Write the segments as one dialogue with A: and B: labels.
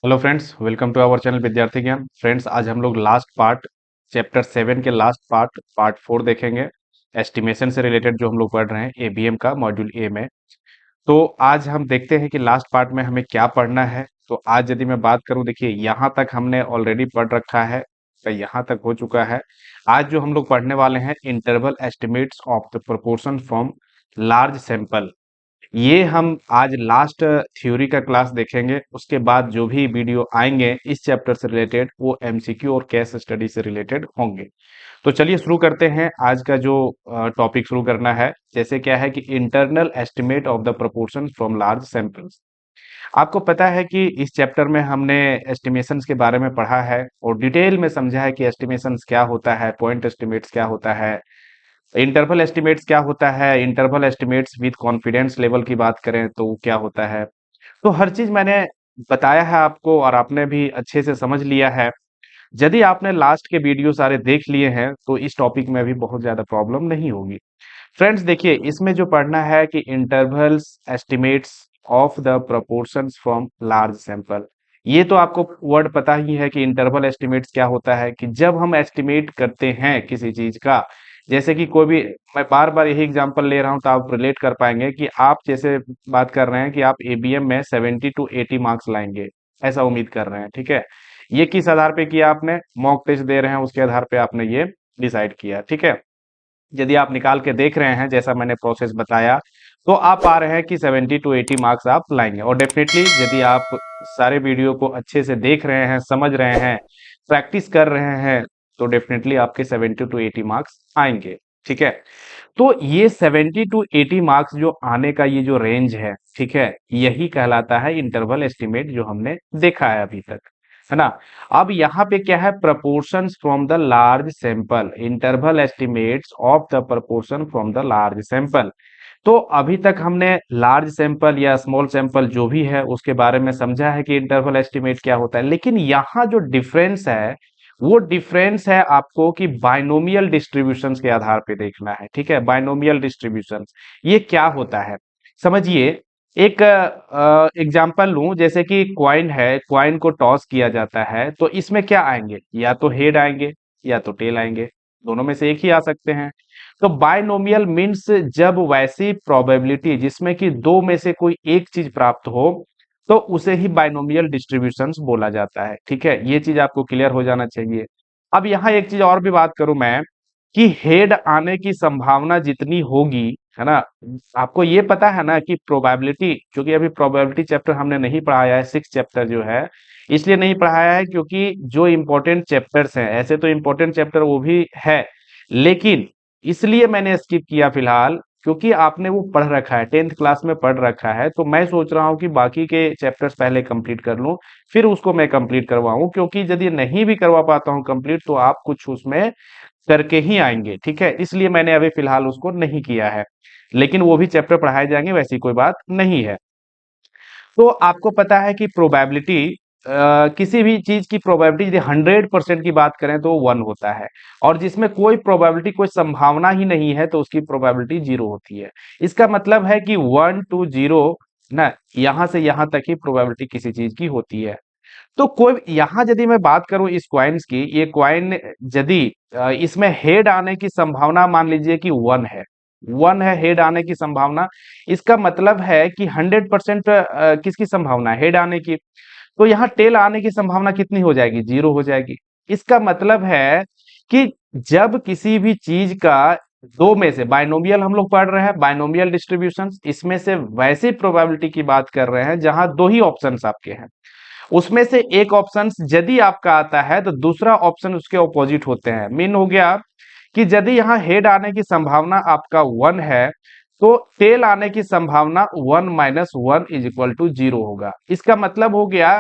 A: Hello friends, welcome to our channel Vidyarthi Gyan. Friends, आज हम लोग लास्ट पार्ट चैप्टर 7 के लास्ट पार्ट 4 देखेंगे। एस्टिमेशन से रिलेटेड जो हम लोग पढ़ रहे हैं एबीएम का मॉड्यूल ए में। तो आज हम देखते हैं कि लास्ट पार्ट में हमें क्या पढ़ना है। तो आज यदि मैं बात करूं, देखिए यहाँ तक हमने ऑलरेडी पढ़ रखा है, तो यहाँ तक हो चुका है। आज जो हम लोग पढ़ने वाले हैं interval estimates of the proportion from large sample, ये हम आज लास्ट थ्योरी का क्लास देखेंगे। उसके बाद जो भी वीडियो आएंगे इस चैप्टर से रिलेटेड वो एमसीक्यू और केस स्टडी से रिलेटेड होंगे। तो चलिए शुरू करते हैं। आज का जो टॉपिक शुरू करना है, जैसे क्या है कि internal estimate of the proportion from large samples. आपको पता है कि इस चैप्टर में हमने एस्टिमेशंस के बारे में पढ़ा है और डिटेल में समझा है कि एस्टिमेशंस क्या होता है, पॉइंट एस्टिमेट्स क्या होता है, इंटरवल एस्टिमेट्स क्या होता है, interval estimates with confidence level की बात करें तो वो क्या होता है। तो हर चीज मैंने बताया है आपको और आपने भी अच्छे से समझ लिया है। यदि आपने लास्ट के वीडियो सारे देख लिए हैं तो इस टॉपिक में भी बहुत ज्यादा प्रॉब्लम नहीं होगी। फ्रेंड्स देखिए, इसमें जो पढ़ना है कि intervals estimates of the proportions from large sample. ये तो आपको वर्ड पता ही है कि इंटरवल एस्टिमेट्स क्या होता है, कि जब हम एस्टिमेट करते हैं किसी चीज का, जैसे कि कोई भी, मैं बार बार यही एग्जांपल ले रहा हूं तो आप रिलेट कर पाएंगे कि आप जैसे बात कर रहे हैं कि आप एबीएम में 70 to 80 मार्क्स लाएंगे, ऐसा उम्मीद कर रहे हैं, ठीक है। ये किस आधार पे किया आपने, मॉक टेस्ट दे रहे हैं उसके आधार पे आपने ये डिसाइड किया, ठीक है। यदि आप निकाल के देख रहे हैं जैसा मैंने प्रोसेस बताया, तो आप पा रहे हैं कि 70 to 80 मार्क्स आप लाएंगे। और डेफिनेटली यदि आप सारे वीडियो को अच्छे से देख रहे हैं, समझ रहे हैं, प्रैक्टिस कर रहे हैं, तो डेफिनेटली आपके 70 to 80 मार्क्स आएंगे, ठीक है। तो ये 70 to 80 मार्क्स जो आने का ये जो रेंज है, ठीक है, यही कहलाता है इंटरवल एस्टिमेट जो हमने देखा है अभी तक, है ना। अब यहाँ पे क्या है, proportions from the large sample, interval estimates of the proportion from the large sample. तो अभी तक हमने लार्ज सैंपल या स्मॉल सैंपल जो भी है उसके बारे में समझा है कि इंटरवल एस्टिमेट क्या होता है, लेकिन यहाँ जो डिफरेंस है वो डिफरेंस है आपको कि बाइनोमियल डिस्ट्रीब्यूशंस के आधार पे देखना है, ठीक है। बाइनोमियल डिस्ट्रीब्यूशंस ये क्या होता है, समझिए। एक एग्जांपल लूं, जैसे कि क्वाइन है, क्वाइन को टॉस किया जाता है, तो इसमें क्या आएंगे, या तो हेड आएंगे या तो टेल आएंगे, दोनों में से एक ही आ सकते हैं। तो बाइनोमियल मीन्स जब वैसी प्रोबेबिलिटी जिसमें कि दो में से कोई एक चीज प्राप्त हो, तो उसे ही बाइनोमियल डिस्ट्रीब्यूशंस बोला जाता है, ठीक है। ये चीज आपको क्लियर हो जाना चाहिए। अब यहाँ एक चीज और भी बात करूं मैं, कि हेड आने की संभावना जितनी होगी, है ना। आपको ये पता है ना कि प्रोबेबिलिटी, क्योंकि अभी प्रोबेबिलिटी चैप्टर हमने नहीं पढ़ाया है, 6 चैप्टर जो है, इसलिए नहीं पढ़ाया है क्योंकि जो इंपॉर्टेंट चैप्टर्स हैं, ऐसे तो इंपॉर्टेंट चैप्टर वो भी है, लेकिन इसलिए मैंने स्किप किया फिलहाल, क्योंकि आपने वो पढ़ रखा है, 10th क्लास में पढ़ रखा है। तो मैं सोच रहा हूँ कि बाकी के चैप्टर्स पहले कंप्लीट कर लूं, फिर उसको मैं कंप्लीट करवाऊं, क्योंकि यदि नहीं भी करवा पाता हूं कंप्लीट तो आप कुछ उसमें करके ही आएंगे, ठीक है। इसलिए मैंने अभी फिलहाल उसको नहीं किया है, लेकिन वो भी चैप्टर पढ़ाए जाएंगे, वैसी कोई बात नहीं है। तो आपको पता है कि प्रोबेबिलिटी, किसी भी चीज की प्रोबेबिलिटी यदि 100% की बात करें तो 1 होता है, और जिसमें कोई प्रोबेबिलिटी, कोई संभावना ही नहीं है तो उसकी प्रोबेबिलिटी 0 होती है। इसका मतलब है कि 1 to 0 ना, यहां से यहां तक ही प्रोबेबिलिटी किसी चीज की होती है। तो कोई यहाँ यदि मैं बात करूं इस क्वाइंस की, ये क्वाइन यदि इसमें हेड आने की संभावना मान लीजिए कि 1 है, 1 है हेड आने की संभावना, इसका मतलब है कि 100% किसकी संभावना है, हेड आने की। तो यहाँ टेल आने की संभावना कितनी हो जाएगी, 0 हो जाएगी। इसका मतलब है कि जब किसी भी चीज का दो में से, बाइनोमियल हम लोग पढ़ रहे हैं, बाइनोमियल डिस्ट्रीब्यूशन, इसमें से वैसी प्रोबेबिलिटी की बात कर रहे हैं जहां दो ही ऑप्शंस आपके हैं, उसमें से एक ऑप्शन यदि आपका आता है तो दूसरा ऑप्शन उसके ऑपोजिट होते हैं। मीन हो गया कि यदि यहाँ हेड आने की संभावना आपका 1 है, तो टेल आने की संभावना 1 - 1 = 0 होगा। इसका मतलब हो गया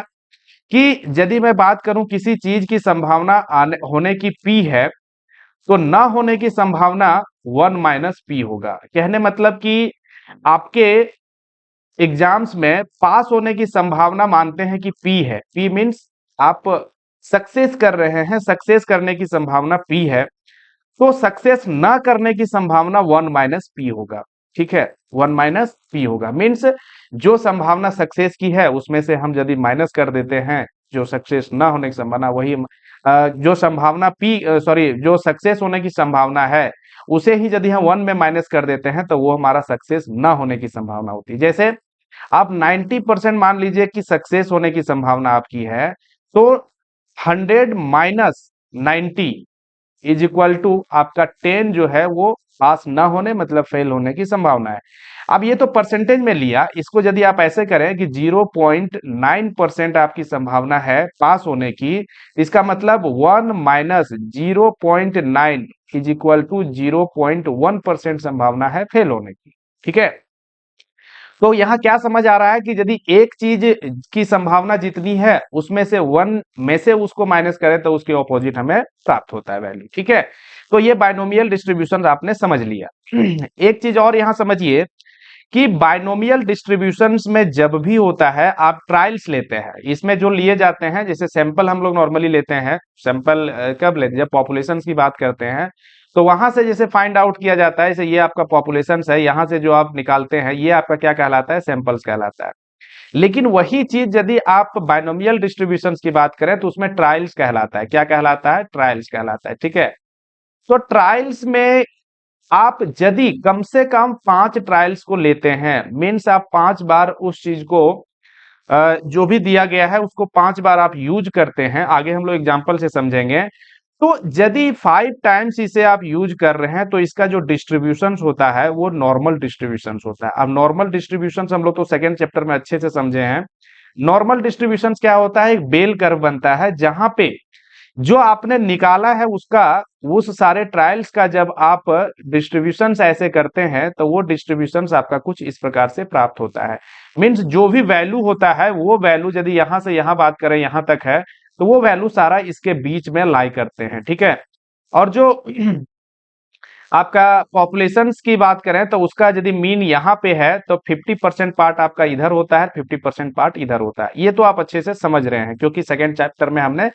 A: कि यदि मैं बात करूं किसी चीज की संभावना आने होने की P है, तो ना होने की संभावना 1 - P होगा। कहने मतलब कि आपके एग्जाम्स में पास होने की संभावना मानते हैं कि P है, P मीन्स आप सक्सेस कर रहे हैं, सक्सेस करने की संभावना P है, तो सक्सेस ना करने की संभावना 1 - P होगा। ठीक है, 1 माइनस पी होगा। मीन्स जो संभावना सक्सेस की है उसमें से हम यदि माइनस कर देते हैं जो सक्सेस ना होने की संभावना, वही जो संभावना पी सॉरी जो सक्सेस होने की संभावना है उसे ही यदि हम 1 में माइनस कर देते हैं तो वो हमारा सक्सेस ना होने की संभावना होती है। जैसे आप 90% मान लीजिए कि सक्सेस होने की संभावना आपकी है, तो 100 माइनस 90 इज इक्वल टू आपका 10 जो है वो पास ना होने मतलब फेल होने की संभावना है। अब ये तो परसेंटेज में लिया, इसको यदि आप ऐसे करें कि 0.9% आपकी संभावना है पास होने की, इसका मतलब 1 माइनस 0.9 इज इक्वल टू 0.1% संभावना है फेल होने की। ठीक है, तो यहाँ क्या समझ आ रहा है कि यदि एक चीज की संभावना जितनी है उसमें से 1 में से उसको माइनस करें तो उसके ऑपोजिट हमें प्राप्त होता है वैल्यू। ठीक है, तो ये बाइनोमियल डिस्ट्रीब्यूशन आपने समझ लिया। एक चीज और यहाँ समझिए कि बाइनोमियल डिस्ट्रीब्यूशंस में जब भी होता है आप ट्रायल्स लेते हैं, इसमें जो लिए जाते हैं जैसे सैंपल हम लोग नॉर्मली लेते हैं, सैंपल कब लेते हैं जब पॉपुलेशन की बात करते हैं, तो वहां से जैसे फाइंड आउट किया जाता है, जैसे ये आपका पॉपुलेशन है, यहां से जो आप निकालते हैं ये आपका क्या कहलाता है, सैंपल्स कहलाता है। लेकिन वही चीज यदि आप बाइनोमियल डिस्ट्रीब्यूशन की बात करें तो उसमें ट्रायल्स कहलाता है। क्या कहलाता है, ट्रायल्स कहलाता है। ठीक है, तो ट्रायल्स में आप यदि कम से कम 5 ट्रायल्स को लेते हैं, मीन्स आप 5 बार उस चीज को जो भी दिया गया है उसको 5 बार आप यूज करते हैं, आगे हम लोग एग्जांपल से समझेंगे। तो यदि 5 टाइम्स इसे आप यूज कर रहे हैं तो इसका जो डिस्ट्रीब्यूशन होता है वो नॉर्मल डिस्ट्रीब्यूशन होता है। अब नॉर्मल डिस्ट्रीब्यूशन हम लोग तो सेकेंड चैप्टर में अच्छे से समझे हैं। नॉर्मल डिस्ट्रीब्यूशन क्या होता है, एक बेल कर्व बनता है जहां पे जो आपने निकाला है उसका, उस सारे ट्रायल्स का जब आप डिस्ट्रीब्यूशन ऐसे करते हैं तो वो डिस्ट्रीब्यूशन आपका कुछ इस प्रकार से प्राप्त होता है। मीन्स जो भी वैल्यू होता है वो वैल्यू यदि यहां से यहां बात करें यहां तक है तो वो वैल्यू सारा इसके बीच में लाई करते हैं। ठीक है, और जो आपका पॉपुलेशन की बात करें तो उसका यदि मीन यहाँ पे है तो 50% पार्ट आपका इधर होता है, 50% पार्ट इधर होता है। ये तो आप अच्छे से समझ रहे हैं क्योंकि सेकेंड चैप्टर में हमने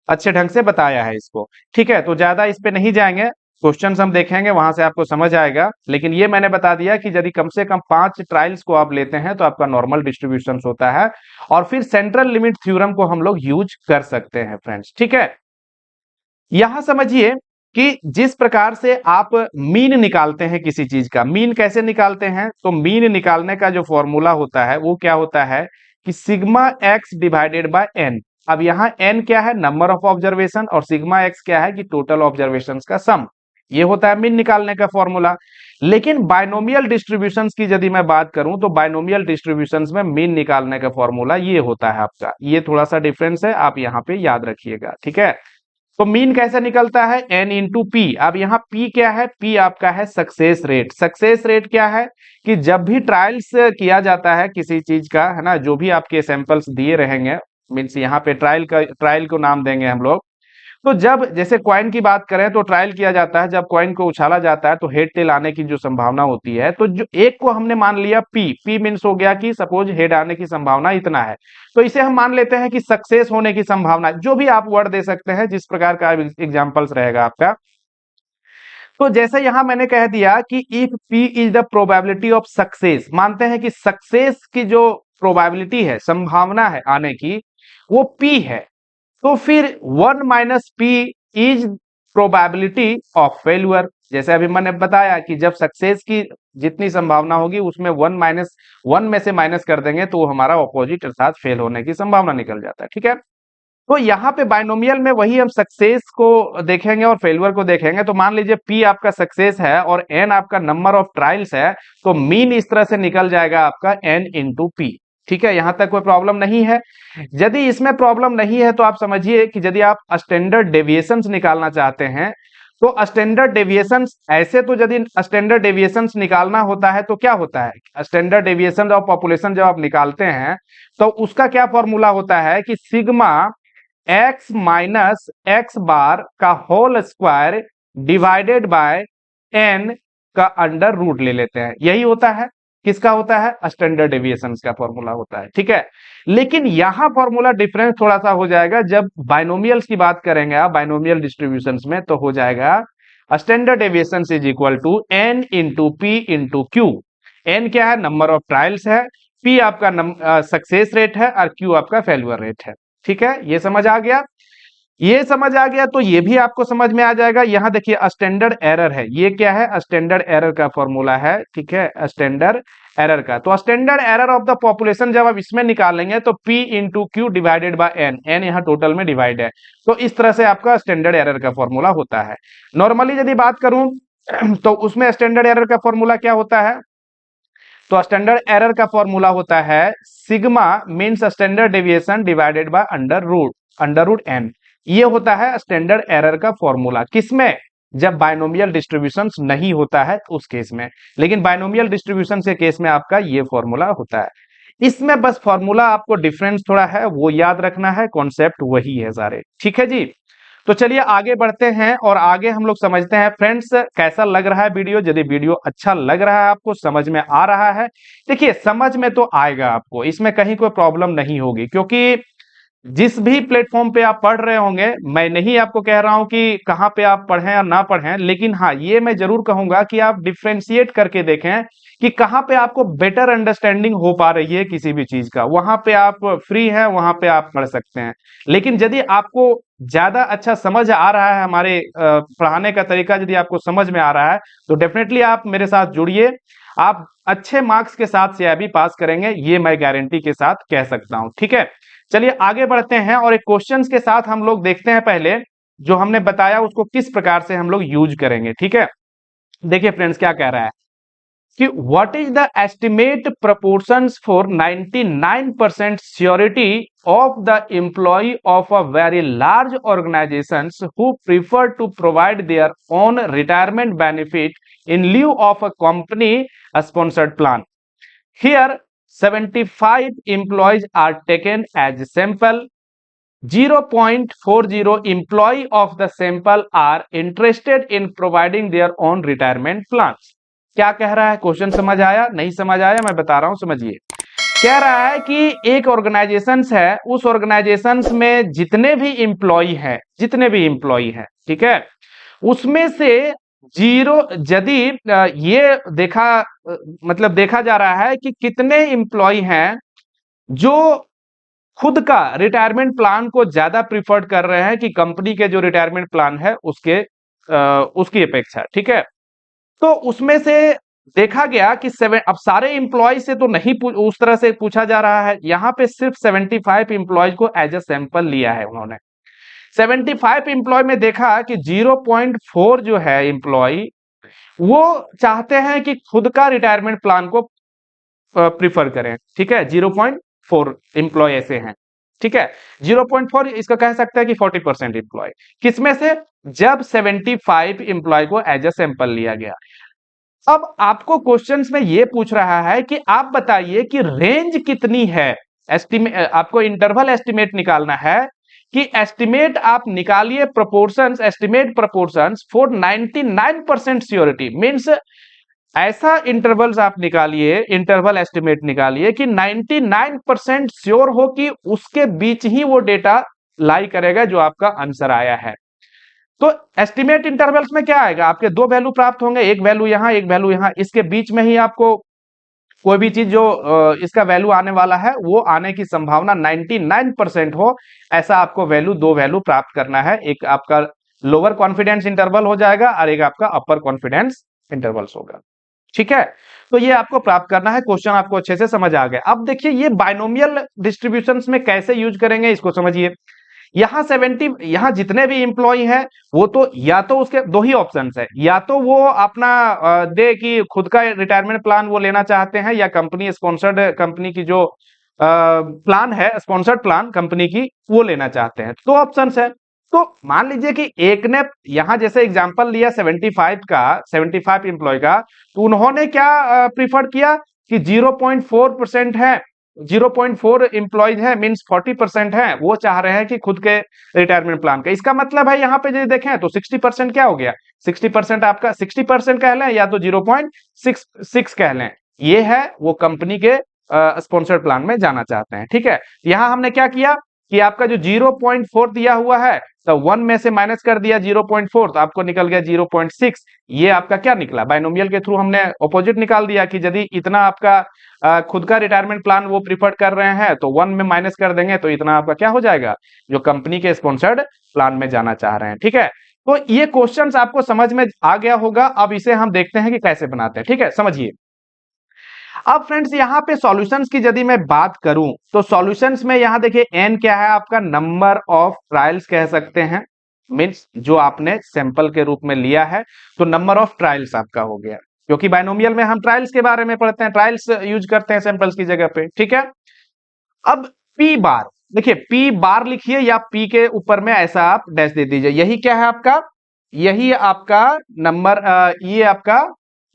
A: अच्छे ढंग से बताया है इसको। ठीक है, तो ज्यादा इस पे नहीं जाएंगे, क्वेश्चंस हम देखेंगे वहां से आपको समझ आएगा। लेकिन ये मैंने बता दिया कि यदि कम से कम 5 ट्रायल्स को आप लेते हैं तो आपका नॉर्मल डिस्ट्रीब्यूशन होता है, और फिर सेंट्रल लिमिट थ्योरम को हम लोग यूज कर सकते हैं फ्रेंड्स। ठीक है, यहां समझिए कि जिस प्रकार से आप मीन निकालते हैं किसी चीज का, मीन कैसे निकालते हैं, तो मीन निकालने का जो फॉर्मूला होता है वो क्या होता है कि sigma x divided by n. अब यहाँ एन क्या है, नंबर ऑफ ऑब्जर्वेशन, और सिग्मा एक्स क्या है कि टोटल ऑब्जर्वेशन का सम। ये होता है मीन निकालने का फॉर्मूला। लेकिन बाइनोमियल डिस्ट्रीब्यूशंस की यदि मैं बात करूं तो बाइनोमियल डिस्ट्रीब्यूशंस में मीन निकालने का फॉर्मूला ये होता है आपका, ये थोड़ा सा डिफरेंस है, आप यहाँ पे याद रखिएगा। ठीक है, तो मीन कैसे निकलता है, एन इंटू पी। अब यहाँ पी क्या है, पी आपका है सक्सेस रेट। सक्सेस रेट क्या है कि जब भी ट्रायल्स किया जाता है किसी चीज का, है ना, जो भी आपके सैंपल्स दिए रहेंगे, मीन्स यहाँ पे ट्रायल को नाम देंगे हम लोग। तो जब जैसे कॉइन की बात करें तो ट्रायल किया जाता है, जब कॉइन को उछाला जाता है तो हेड टेल आने की जो संभावना होती है, तो जो एक को हमने मान लिया पी, पी मीन्स हो गया कि सपोज हेड आने की संभावना इतना है, तो इसे हम मान लेते हैं कि सक्सेस होने की संभावना, जो भी आप वर्ड दे सकते हैं जिस प्रकार का एग्जाम्पल्स रहेगा आपका। तो जैसे यहां मैंने कह दिया कि if P is the probability of success, मानते हैं कि सक्सेस की जो प्रोबेबिलिटी है, संभावना है आने की, वो पी है, तो फिर 1 minus P is probability of failure. जैसे अभी मैंने बताया कि जब सक्सेस की जितनी संभावना होगी उसमें 1 में से माइनस कर देंगे तो हमारा ऑपोजिट अर्थात फेल होने की संभावना निकल जाता है। ठीक है, तो यहाँ पे बाइनोमियल में वही हम सक्सेस को देखेंगे और फेल्यूर को देखेंगे। तो मान लीजिए पी आपका सक्सेस है और एन आपका नंबर ऑफ ट्रायल्स है, तो मीन इस तरह से निकल जाएगा आपका एन इंटू पी। ठीक है, यहां तक कोई प्रॉब्लम नहीं है। यदि इसमें प्रॉब्लम नहीं है तो आप समझिए कि यदि आप स्टैंडर्ड डेविएशंस निकालना चाहते हैं तो स्टैंडर्ड डेविएशंस ऐसे, तो यदि स्टैंडर्ड डेविएशंस निकालना होता है तो क्या होता है, स्टैंडर्ड डेविएशन ऑफ पॉपुलेशन जब आप निकालते हैं तो उसका क्या फॉर्मूला होता है कि sigma x minus x bar का whole square divided by n का अंडर रूट ले लेते हैं। यही होता है, किसका होता है, स्टैंडर्ड डेविएशन का फॉर्मूला होता है। ठीक है, लेकिन यहां फॉर्मूला डिफरेंस थोड़ा सा हो जाएगा जब बाइनोमियल्स की बात करेंगे आप, बाइनोमियल डिस्ट्रीब्यूशंस में, तो हो जाएगा standard deviation is equal to n into p into q. N क्या है, नंबर ऑफ ट्रायल्स है, पी आपका सक्सेस रेट है और क्यू आपका फेल्यूर रेट है। ठीक है, ये समझ आ गया। ये समझ आ गया तो ये भी आपको समझ में आ जाएगा। यहां देखिए स्टैंडर्ड एरर है, ये क्या है, स्टैंडर्ड एरर का फॉर्मूला है। ठीक है, स्टैंडर्ड एरर का, तो standard error of the population जब आप इसमें निकालेंगे तो P into q divided by n, n यहाँ टोटल में डिवाइड है, तो इस तरह से आपका स्टैंडर्ड एरर का फॉर्मूला होता है। नॉर्मली यदि बात करूं तो उसमें स्टैंडर्ड एरर का फॉर्मूला क्या होता है, तो स्टैंडर्ड एरर का फॉर्मूला होता है sigma means standard deviation divided by under root n. ये होता है स्टैंडर्ड एरर का फॉर्मूला, किसमें, जब बाइनोमियल डिस्ट्रीब्यूशन नहीं होता है उस केस में। लेकिन बाइनोमियल डिस्ट्रीब्यूशन के केस में आपका ये फॉर्मूला होता है। इसमें बस फॉर्मूला आपको डिफरेंस थोड़ा है वो याद रखना है, कॉन्सेप्ट वही है सारे। ठीक है जी, तो चलिए आगे बढ़ते हैं और आगे हम लोग समझते हैं। फ्रेंड्स कैसा लग रहा है वीडियो, यदि वीडियो अच्छा लग रहा है, आपको समझ में आ रहा है, देखिए समझ में तो आएगा आपको, इसमें कहीं कोई प्रॉब्लम नहीं होगी, क्योंकि जिस भी प्लेटफॉर्म पे आप पढ़ रहे होंगे, मैं नहीं आपको कह रहा हूं कि कहां पे आप पढ़ें या ना पढ़ें, लेकिन हाँ ये मैं जरूर कहूंगा कि आप डिफ्रेंशिएट करके देखें कि कहां पे आपको बेटर अंडरस्टैंडिंग हो पा रही है किसी भी चीज का, वहां पे आप फ्री हैं, वहां पे आप पढ़ सकते हैं। लेकिन यदि आपको ज्यादा अच्छा समझ आ रहा है, हमारे पढ़ाने का तरीका यदि आपको समझ में आ रहा है, तो डेफिनेटली आप मेरे साथ जुड़िए, आप अच्छे मार्क्स के साथ CIB पास करेंगे, ये मैं गारंटी के साथ कह सकता हूं। ठीक है, चलिए आगे बढ़ते हैं और एक क्वेश्चंस के साथ हम लोग देखते हैं पहले जो हमने बताया उसको किस प्रकार से हम लोग यूज करेंगे। ठीक है, देखिए फ्रेंड्स क्या कह रहा है कि what is the estimate proportions for 99% surety of the employ of a very large organisations who prefer to provide their own retirement benefit in lieu of a company sponsored plan. Here 75 employees are taken as sample. 0.40 employee of the sample are interested in providing their own retirement plans. क्या कह रहा है, question समझ आया, नहीं समझ आया, मैं बता रहा हूं, समझिए। कह रहा है कि एक ऑर्गेनाइजेशन है, उस ऑर्गेनाइजेशन में जितने भी एम्प्लॉई हैं, ठीक है, उसमें से जीरो, यदि ये मतलब देखा जा रहा है कि कितने एम्प्लॉय हैं जो खुद का रिटायरमेंट प्लान को ज्यादा प्रिफर्ड कर रहे हैं कि कंपनी के जो रिटायरमेंट प्लान है उसकी अपेक्षा। ठीक है, तो उसमें से देखा गया कि अब सारे एम्प्लॉय से तो नहीं उस तरह से पूछा जा रहा है, यहां पे सिर्फ 75 एम्प्लॉय को एज अ सैंपल लिया है उन्होंने। 75 एम्प्लॉय में देखा कि 0.4 जो है एम्प्लॉय वो चाहते हैं कि खुद का रिटायरमेंट प्लान को प्रिफर करें। ठीक है, 0.4 एम्प्लॉय ऐसे हैं। ठीक है, 0.4 इसका कह सकते हैं कि 40% एम्प्लॉय, किसमें से, जब 75 एम्प्लॉय को एज अ सैंपल लिया गया। अब आपको क्वेश्चंस में ये पूछ रहा है कि आप बताइए कि रेंज कितनी है, आपको इंटरवल एस्टिमेट निकालना है कि एस्टिमेट आप निकालिए proportions, estimate proportions for 99% surety, means ऐसा इंटरवल्स आप निकालिए, इंटरवल एस्टिमेट निकालिए कि 99% श्योर हो कि उसके बीच ही वो डेटा लाई करेगा जो आपका आंसर आया है। तो एस्टिमेट इंटरवल्स में क्या आएगा, आपके दो वैल्यू प्राप्त होंगे, एक वैल्यू यहां, एक वैल्यू यहां, इसके बीच में ही आपको कोई भी चीज जो इसका वैल्यू आने वाला है वो आने की संभावना 99% हो, ऐसा आपको दो वैल्यू प्राप्त करना है। एक आपका लोअर कॉन्फिडेंस इंटरवल हो जाएगा और एक आपका अपर कॉन्फिडेंस इंटरवल्स होगा। ठीक है, तो ये आपको प्राप्त करना है। क्वेश्चन आपको अच्छे से समझ आ गया। अब देखिए ये बाइनोमियल डिस्ट्रीब्यूशंस में कैसे यूज करेंगे इसको समझिए। यहाँ जितने भी एम्प्लॉय हैं वो तो या तो उसके दो ही ऑप्शंस है, या तो वो अपना दे कि खुद का रिटायरमेंट प्लान वो लेना चाहते हैं, या कंपनी स्पॉन्सर्ड, कंपनी की जो प्लान है स्पॉन्सर्ड प्लान कंपनी की वो लेना चाहते हैं। दो ऑप्शंस है। तो मान लीजिए कि एक ने यहां जैसे एग्जांपल लिया 75 एम्प्लॉय का, तो उन्होंने क्या प्रीफर किया कि 0.4% है, 0.4 एम्प्लॉयज है, मींस 40% है, वो चाह रहे हैं कि खुद के रिटायरमेंट प्लान का। इसका मतलब है यहाँ पे यदि देखें तो 60% क्या हो गया, 60% आपका 60% कह लें या तो 0.66 कह लें, ये है वो कंपनी के स्पॉन्सर्ड प्लान में जाना चाहते हैं। ठीक है, यहां हमने क्या किया कि आपका जो 0.4 दिया हुआ है तो 1 में से माइनस कर दिया 0.4 तो आपको निकल गया 0.6। ये आपका क्या निकला, बाइनोमियल के थ्रू हमने ऑपोजिट निकाल दिया कि यदि इतना आपका खुद का रिटायरमेंट प्लान वो प्रिफर कर रहे हैं तो 1 में माइनस कर देंगे तो इतना आपका क्या हो जाएगा, जो कंपनी के स्पॉन्सर्ड प्लान में जाना चाह रहे हैं। ठीक है, तो ये क्वेश्चंस आपको समझ में आ गया होगा। अब इसे हम देखते हैं कि कैसे बनाते हैं। ठीक है, समझिए। अब फ्रेंड्स यहाँ पे सॉल्यूशंस की यदि मैं बात करूं तो सॉल्यूशंस में यहाँ देखिए एन क्या है आपका, नंबर ऑफ ट्रायल्स कह सकते हैं, मींस जो आपने सैंपल के रूप में लिया है तो नंबर ऑफ ट्रायल्स आपका हो गया, क्योंकि बाइनोमियल में हम ट्रायल्स के बारे में पढ़ते हैं, ट्रायल्स यूज करते हैं सैंपल्स की जगह पे। ठीक है, अब पी बार देखिए, पी बार लिखिए या पी के ऊपर में ऐसा आप डैश दे दीजिए, यही क्या है आपका, यही आपका नंबर, ये आपका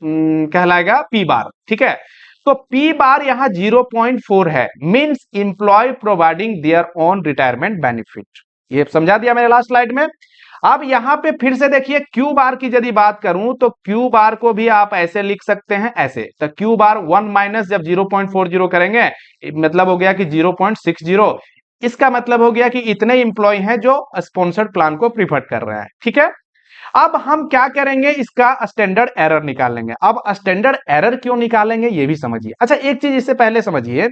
A: कहलाएगा पी बार। ठीक है, तो पी बार यहां 0.4 है, means employ providing their own retirement benefit. ये समझा दिया मैंने लास्ट स्लाइड में। अब यहां पे फिर से देखिए क्यू बार की यदि बात करूं तो क्यू बार को भी आप ऐसे लिख सकते हैं, ऐसे, तो क्यू बार 1 माइनस जब 0.40 करेंगे मतलब हो गया कि 0.60। इसका मतलब हो गया कि इतने इंप्लॉय हैं जो स्पॉन्सर्ड प्लान को प्रीफर कर रहे हैं। ठीक है, अब हम क्या करेंगे, इसका स्टैंडर्ड एरर निकालेंगे। अब स्टैंडर्ड एरर क्यों निकालेंगे ये भी समझिए। अच्छा, एक चीज इससे पहले समझिए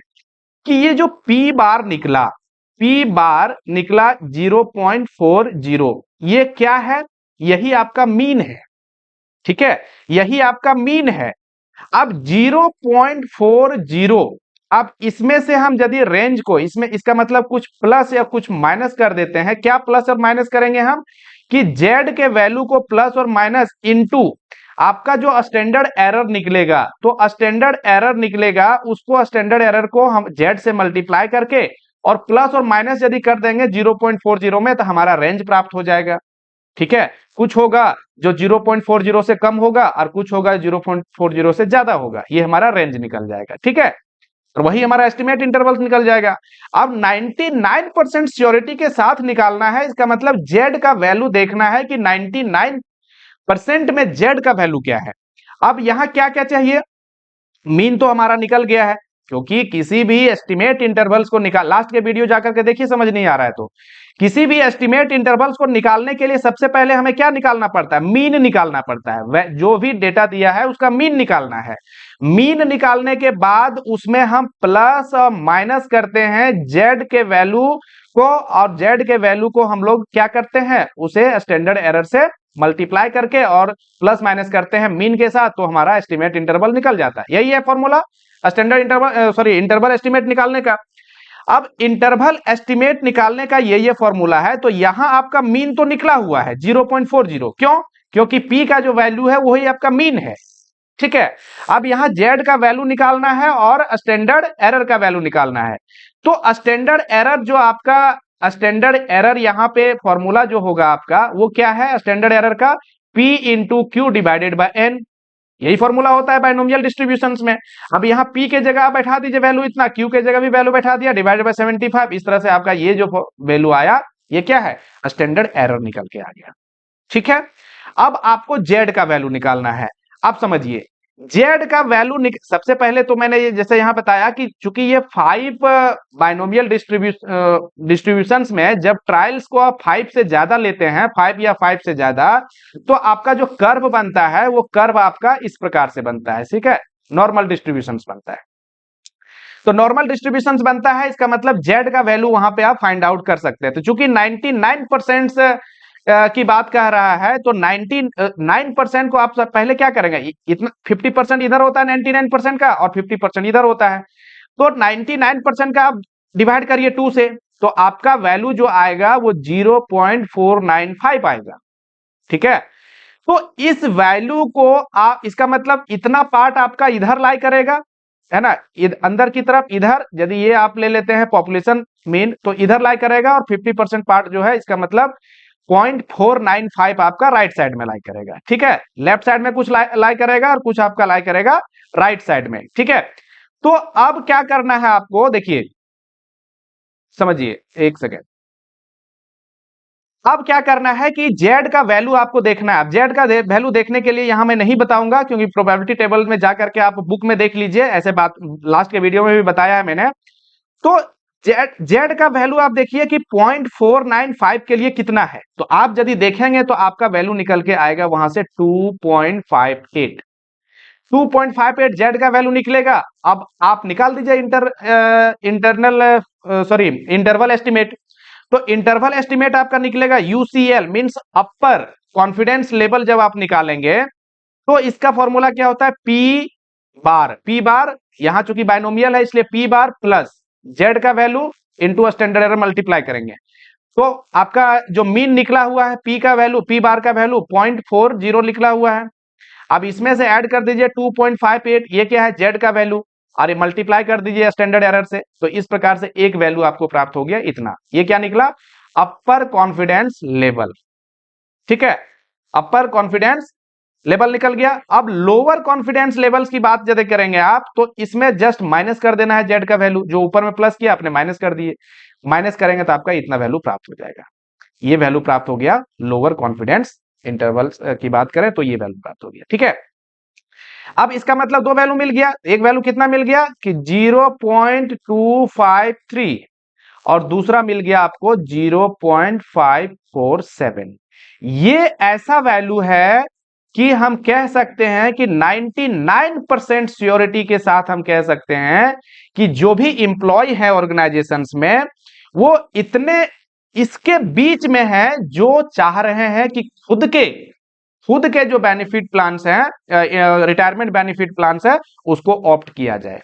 A: कि ये जो पी बार निकला, पी बार निकला 0.40, ये क्या है, यही आपका मीन है। ठीक है, यही आपका मीन है। अब 0.40, अब इसमें से हम यदि रेंज को, इसमें इसका मतलब कुछ प्लस या कुछ माइनस कर देते हैं। क्या प्लस और माइनस करेंगे हम, कि z के वैल्यू को प्लस और माइनस इनटू आपका जो स्टैंडर्ड एरर निकलेगा, तो स्टैंडर्ड एरर निकलेगा उसको, स्टैंडर्ड एरर को हम z से मल्टीप्लाई करके और प्लस और माइनस यदि कर देंगे 0.40 में तो हमारा रेंज प्राप्त हो जाएगा। ठीक है, कुछ होगा जो 0.40 से कम होगा और कुछ होगा 0.40 से ज्यादा होगा, ये हमारा रेंज निकल जाएगा। ठीक है, और वही हमारा एस्टिमेट इंटरवल निकल जाएगा। अब 99% श्योरिटी के साथ निकालना है, इसका मतलब z का वैल्यू देखना है कि 99% में z का वैल्यू क्या है। अब यहां क्या क्या चाहिए, मीन तो हमारा निकल गया है, क्योंकि किसी भी एस्टिमेट इंटरवल्स को निकाल, लास्ट के वीडियो जाकर के देखिए, समझ नहीं आ रहा है तो किसी भी एस्टिमेट इंटरवल्स को निकालने के लिए सबसे पहले हमें क्या निकालना पड़ता है, मीन निकालना पड़ता है। जो भी डेटा दिया है उसका मीन निकालना है। मीन निकालने के बाद उसमें हम प्लस और माइनस करते हैं जेड के वैल्यू को, और जेड के वैल्यू को हम लोग क्या करते हैं, उसे स्टैंडर्ड एरर से मल्टीप्लाई करके और प्लस माइनस करते हैं मीन के साथ, तो हमारा एस्टिमेट इंटरवल निकल जाता है। यही है formula standard interval, interval estimate निकालने का। अब इंटरवल एस्टिमेट निकालने का ये फॉर्मूला है। तो यहां आपका मीन तो निकला हुआ है 0.40, क्यों, क्योंकि पी का जो वैल्यू है वही आपका मीन है। ठीक है, अब यहां जेड का वैल्यू निकालना है और स्टैंडर्ड एरर का वैल्यू निकालना है। तो स्टैंडर्ड एरर जो आपका, स्टैंडर्ड एरर यहां पे फॉर्मूला जो होगा आपका वो क्या है, स्टैंडर्ड एरर का P into q divided bye n, यही फॉर्मूला होता है बाइनोमियल डिस्ट्रीब्यूशंस में। अब यहाँ P के जगह बैठा दीजिए वैल्यू इतना, Q के जगह भी वैल्यू बैठा दिया, डिवाइडेड बाय 75। इस तरह से आपका ये जो वैल्यू आया ये क्या है, स्टैंडर्ड एरर निकल के आ गया। ठीक है, अब आपको Z का वैल्यू निकालना है। अब समझिए Z का वैल्यू सबसे पहले तो मैंने ये जैसे यहां बताया कि चूंकि ये 5 बाइनोमियल डिस्ट्रीब्यूशंस में जब ट्रायल्स को आप 5 से ज्यादा लेते हैं, 5 या 5 से ज्यादा, तो आपका जो कर्व बनता है वो कर्व आपका इस प्रकार से बनता है। ठीक है, नॉर्मल डिस्ट्रीब्यूशंस बनता है। तो नॉर्मल डिस्ट्रीब्यूशंस बनता है, इसका मतलब Z का वैल्यू वहां पे आप फाइंड आउट कर सकते हैं। तो चूंकि 99% की बात कह रहा है तो 99% को आप पहले क्या करेंगे, इतना 50% इधर होता है 99% का और 50% इधर होता है, तो 99% का आप डिवाइड करिए 2 से, तो आपका वैल्यू जो आएगा वो 0.495 आएगा। ठीक है, तो इस वैल्यू को आप, इसका मतलब इतना पार्ट आपका इधर लाई करेगा, है ना, अंदर की तरफ इधर, यदि ये आप ले लेते हैं पॉपुलेशन मीन तो इधर लाई करेगा, और 50% पार्ट जो है इसका मतलब 0.495 आपका राइट साइड में लाई करेगा। ठीक है, लेफ्ट साइड में कुछ लाई करेगा और कुछ आपका लाई करेगा राइट साइड में। ठीक है, तो अब क्या करना है आपको, देखिए समझिए एक सेकेंड। अब क्या करना है कि Z का वैल्यू आपको देखना है। अब Z का वैल्यू देखने के लिए यहां मैं नहीं बताऊंगा, क्योंकि प्रोबेबिलिटी टेबल में जाकर के आप बुक में देख लीजिए, ऐसे बात लास्ट के वीडियो में भी बताया है मैंने। तो जेड का वैल्यू आप देखिए कि 0.495 के लिए कितना है, तो आप यदि देखेंगे तो आपका वैल्यू निकल के आएगा वहां से 2.58। 2.58 जेड का वैल्यू निकलेगा। अब आप निकाल दीजिए इंटरवल एस्टिमेट। तो इंटरवल एस्टिमेट आपका निकलेगा यूसीएल मींस अपर कॉन्फिडेंस लेवल। जब आप निकालेंगे तो इसका फॉर्मूला क्या होता है, पी बार यहां चूंकि बाइनोमियल है इसलिए पी बार प्लस जेड का value into standard error multiply करेंगे। तो आपका जो मीन निकला हुआ है पी का वैल्यू, पी बार का वैल्यू 0.40 निकला हुआ है। अब इसमें से ऐड कर दीजिए 2.58, ये क्या है जेड का वैल्यू, और ये मल्टीप्लाई कर दीजिए स्टैंडर्ड एरर से। तो इस प्रकार से एक वैल्यू आपको प्राप्त हो गया इतना। ये क्या निकला, अपर कॉन्फिडेंस लेवल। ठीक है, अपर कॉन्फिडेंस लेवल निकल गया। अब लोअर कॉन्फिडेंस लेवल्स की बात यदि करेंगे आप तो इसमें जस्ट माइनस कर देना है जेड का वैल्यू, जो ऊपर में प्लस किया आपने माइनस कर दिए। माइनस करेंगे तो आपका इतना वैल्यू प्राप्त हो जाएगा। ये वैल्यू प्राप्त हो गया लोअर कॉन्फिडेंस इंटरवल की बात करें तो ये वैल्यू प्राप्त हो गया। ठीक है, अब इसका मतलब दो वैल्यू मिल गया। एक वैल्यू कितना मिल गया कि 0.253 और दूसरा मिल गया आपको 0.547। ये ऐसा वैल्यू है कि हम कह सकते हैं कि 99% श्योरिटी के साथ हम कह सकते हैं कि जो भी इंप्लॉय है ऑर्गेनाइजेशंस में वो इतने इसके बीच में है जो चाह रहे हैं कि खुद के जो बेनिफिट प्लान्स हैं, रिटायरमेंट बेनिफिट प्लान्स है, उसको ऑप्ट किया जाए।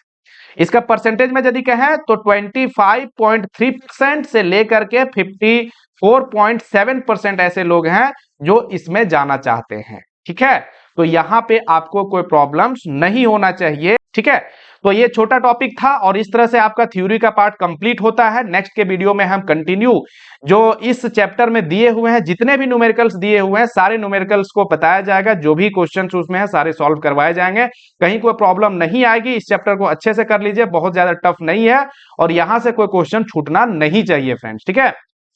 A: इसका परसेंटेज में यदि कहें तो 25.3% से लेकर के 54.7% ऐसे लोग हैं जो इसमें जाना चाहते हैं। ठीक है, तो यहां पे आपको कोई प्रॉब्लम्स नहीं होना चाहिए। ठीक है, तो ये छोटा टॉपिक था और इस तरह से आपका थ्योरी का पार्ट कंप्लीट होता है। नेक्स्ट के वीडियो में हम कंटिन्यू जो इस चैप्टर में दिए हुए हैं, जितने भी न्यूमेरिकल्स दिए हुए हैं, सारे न्यूमेरिकल्स को बताया जाएगा। जो भी क्वेश्चंस उसमें है सारे सॉल्व करवाए जाएंगे, कहीं कोई प्रॉब्लम नहीं आएगी। इस चैप्टर को अच्छे से कर लीजिए, बहुत ज्यादा टफ नहीं है और यहां से कोई क्वेश्चन छूटना नहीं चाहिए फ्रेंड्स। ठीक है,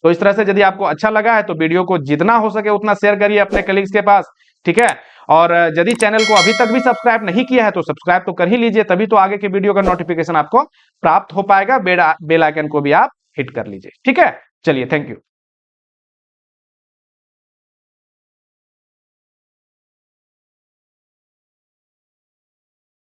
A: तो इस तरह से यदि आपको अच्छा लगा है तो वीडियो को जितना हो सके उतना शेयर करिए अपने कलीग्स के पास। ठीक है, और यदि चैनल को अभी तक भी सब्सक्राइब नहीं किया है तो सब्सक्राइब तो कर ही लीजिए, तभी तो आगे के वीडियो का नोटिफिकेशन आपको प्राप्त हो पाएगा। बेल आइकन को भी आप हिट कर लीजिए। ठीक है, चलिए, थैंक यू।